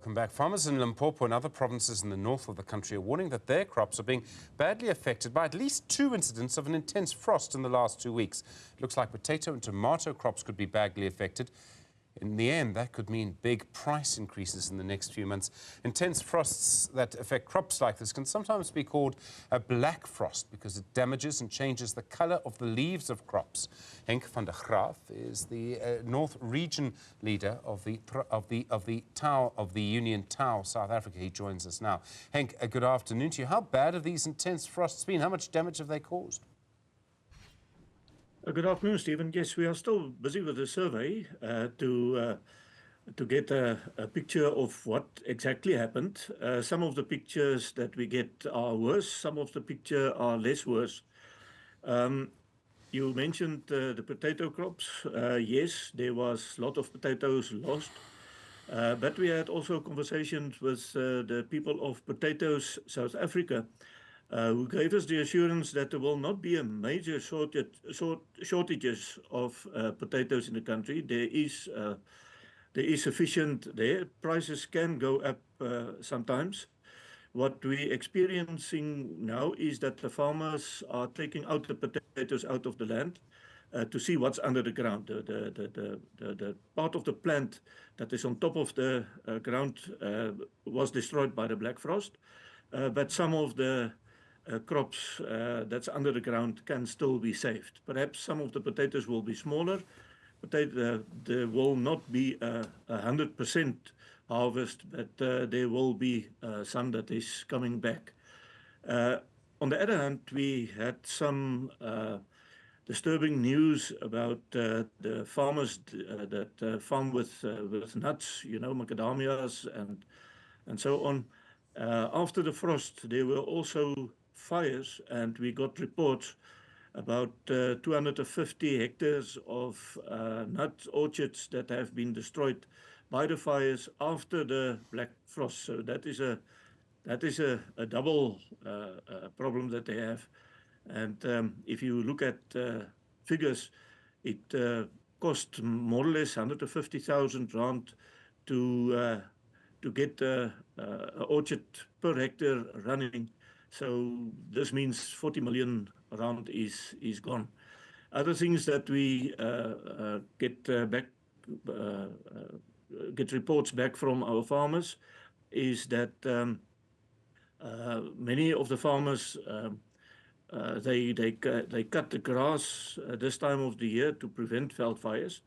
Welcome back. Farmers in Limpopo and other provinces in the north of the country are warning that their crops are being badly affected by at least 2 incidents of an intense frost in the last 2 weeks. It looks like potato and tomato crops could be badly affected. In the end, that could mean big price increases in the next few months. Intense frosts that affect crops like this can sometimes be called a black frost because it damages and changes the colour of the leaves of crops. Henk Van De Graaf is the North Region leader of the Union Tau, South Africa. He joins us now. Henk, good afternoon to you. How bad have these intense frosts been? How much damage have they caused? Good afternoon, Stephen. Yes, we are still busy with the survey to get a picture of what exactly happened. Some of the pictures that we get are worse. Some of the pictures are less worse. You mentioned the potato crops. Yes, there was a lot of potatoes lost. But we had also conversations with the people of Potatoes South Africa, who gave us the assurance that there will not be a major shortages of potatoes in the country. There is sufficient there. Prices can go up sometimes. What we're experiencing now is that the farmers are taking out the potatoes out of the land to see what's under the ground. The part of the plant that is on top of the ground was destroyed by the black frost, but some of the crops that's under the ground can still be saved. Perhaps some of the potatoes will be smaller. There will not be 100% harvest, but there will be some that is coming back. On the other hand, we had some disturbing news about the farmers that farm with nuts, macadamias and so on. After the frost, there were also fires, and we got reports about 250 hectares of nut orchards that have been destroyed by the fires after the black frost. So that is a double problem that they have. And if you look at figures, it cost more or less 150,000 rand to get an orchard per hectare running. So this means 40 million rand is gone. Other things that we get reports back from our farmers is that many of the farmers they cut the grass this time of the year to prevent wildfires,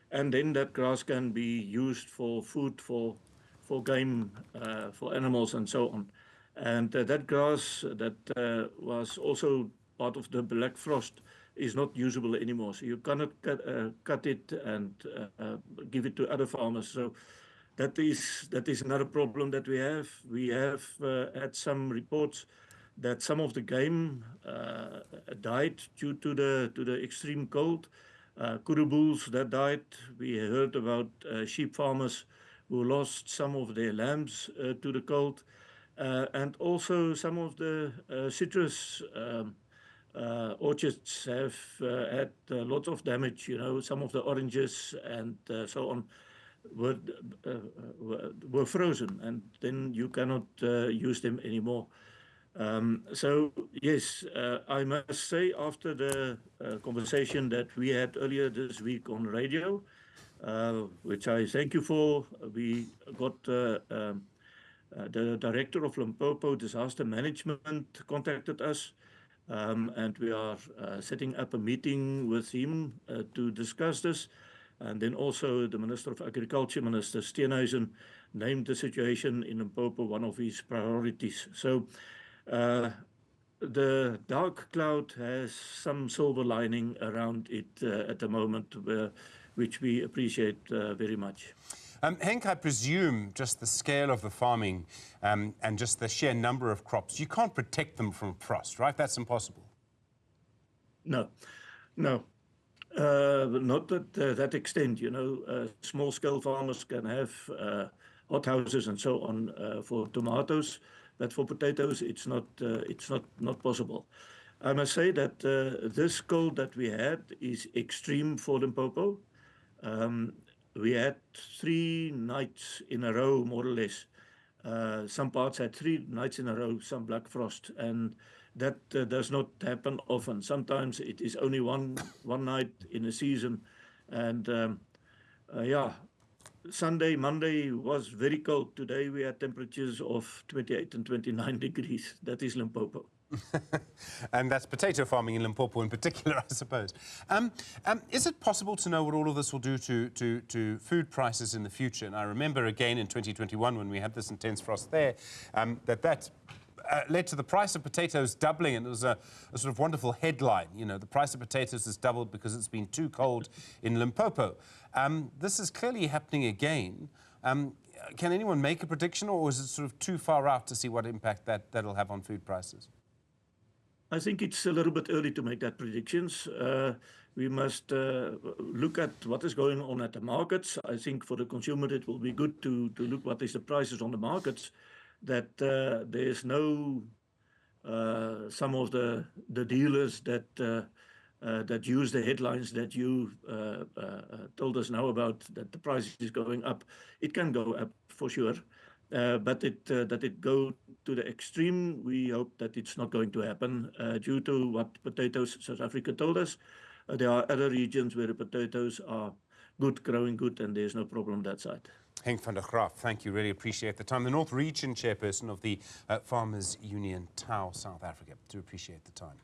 and then that grass can be used for food for game, for animals and so on. And that grass that was also part of the black frost is not usable anymore. So you cannot cut it and give it to other farmers. So that is another problem that we have. We have had some reports that some of the game died due to the extreme cold. Kudu bulls that died. We heard about sheep farmers who lost some of their lambs to the cold. And also some of the citrus orchards have had lots of damage. Some of the oranges and so on were frozen, and then you cannot use them anymore. So yes, I must say, after the conversation that we had earlier this week on radio, which I thank you for, we got the director of Limpopo Disaster Management contacted us, and we are setting up a meeting with him to discuss this. And then also the Minister of Agriculture, Minister Steenhuisen, named the situation in Limpopo one of his priorities. So the dark cloud has some silver lining around it at the moment, which we appreciate very much. Henk, I presume just the scale of the farming and just the sheer number of crops, you can't protect them from frost, right? That's impossible. No. Not at that extent. Small-scale farmers can have hothouses and so on for tomatoes, but for potatoes, it's not possible. I must say that this cold that we had is extreme for Limpopo. we had 3 nights in a row, more or less. Some parts had 3 nights in a row, some black frost, and that does not happen often. Sometimes it is only one night in a season, and yeah, Sunday, Monday was very cold. Today we had temperatures of 28 and 29 degrees. That is Limpopo. And that's potato farming in Limpopo in particular, I suppose. Is it possible to know what all of this will do to food prices in the future? And I remember again in 2021 when we had this intense frost there, that led to the price of potatoes doubling, and it was a sort of wonderful headline. You know, the price of potatoes has doubled because it's been too cold in Limpopo. This is clearly happening again. Can anyone make a prediction, or is it sort of too far out to see what impact that'll have on food prices? I think it's a little bit early to make that predictions. We must look at what is going on at the markets. I think for the consumer it will be good to look what is the prices on the markets, that there's no some of the dealers that use the headlines that you told us now about, that the price is going up. It can go up for sure. But that it go to the extreme, we hope that it's not going to happen due to what Potatoes South Africa told us. There are other regions where the potatoes are good, growing good, and there's no problem that side. Henk Van De Graaf, thank you. Really appreciate the time. The North Region chairperson of the Farmers Union, Tau, South Africa. Do appreciate the time.